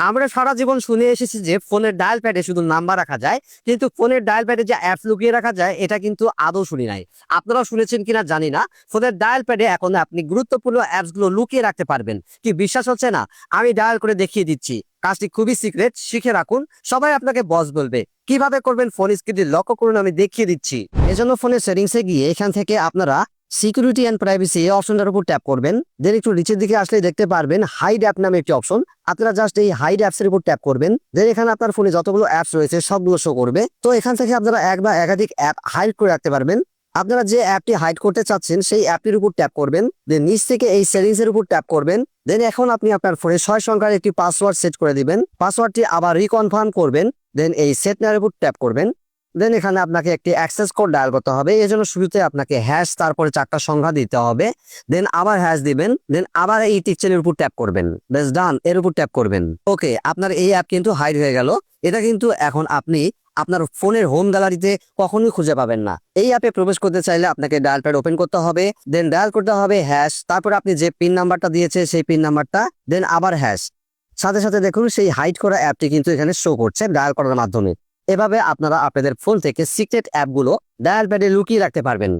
আমরা সারা জীবন শুনে এসেছি যে ফোনের ডায়াল প্যাডে শুধু নাম্বার রাখা যায়, কিন্তু ফোনের ডায়াল প্যাডে যে অ্যাপস লুকিয়ে রাখা যায় এটা কিন্তু আদৌ শুনি নাই। আপনারা শুনেছেন কিনা জানি না। ফোনের ডায়াল প্যাডে এখন আপনি গুরুত্বপূর্ণ অ্যাপস গুলো লুকিয়ে রাখতে পারবেন। কি বিশ্বাস হচ্ছে না? আমি ডায়াল করে দেখিয়ে দিচ্ছি। কাজটি খুবই সিক্রেট, শিখে রাখুন। সবাই আপনাকে বস বলবে। কিভাবে করবেন ফোন স্ক্রিনে লক্ষ্য করুন, আমি দেখিয়ে দিচ্ছি। এজন্য ফোনের সেটিংসে গিয়ে এখান থেকে আপনারা সিকিউরিটি অ্যান্ড প্রাইভেসি এই অপশনটার উপর ট্যাপ করবেন। দেন একটু নিচের দিকে আসলে দেখতে পারবেন হাইড অ্যাপ নামে একটি অপশন। আপনারা জাস্ট এই হাইড অ্যাপস এর উপর ট্যাপ করবেন। দেন এখানে আপনার ফোনে যতগুলো অ্যাপস রয়েছে সবগুলো শো করবে। তো এখান থেকে আপনারা এক বা একাধিক অ্যাপ হাইড করে রাখতে পারবেন। আপনারা যে অ্যাপটি হাইড করতে চাচ্ছেন সেই অ্যাপটির উপর ট্যাপ করবেন। দেন নিচ থেকে এই সেটিংস এর উপর ট্যাপ করবেন। দেন এখন আপনি আপনার ফোনে 6 সংখ্যার একটি পাসওয়ার্ড সেট করে দিবেন। পাসওয়ার্ডটি আবার রিকনফার্ম করবেন। দেন এই সেট নামের উপর ট্যাপ করবেন। দেন এখানে আপনাকে একটি অ্যাক্সেস কোড ডায়াল করতে হবে। এই জন্য শুরুতে আপনাকে হ্যাশ তারপরে 4টা সংখ্যা দিতে হবে। দেন আবার হ্যাশ দিবেন। দেন আবার এই টিক চিহ্নের উপর ট্যাপ করবেন। বেশ ডান, এর উপর ট্যাপ করবেন। ওকে, আপনার এই অ্যাপ কিন্তু হাইড হয়ে গেল। এটা কিন্তু এখন আপনি আপনার ফোনের হোম গ্যালারিতে কখনোই খুঁজে পাবেন না। এই অ্যাপে প্রবেশ করতে চাইলে আপনাকে ডায়াল প্যাড ওপেন করতে হবে। দেন ডায়াল করতে হবে হ্যাশ, তারপর আপনি যে পিন নাম্বারটা দিয়েছে সেই পিন নাম্বারটা, দেন আবার হ্যাশ। সাথে সাথে দেখুন সেই হাইড করা অ্যাপটি কিন্তু এখানে শো করছে ডায়াল করার মাধ্যমে। এভাবে আপনারা আপনাদের ফোন থেকে সিক্রেট অ্যাপগুলো ডায়াল প্যাডে লুকিয়ে রাখতে পারবেন।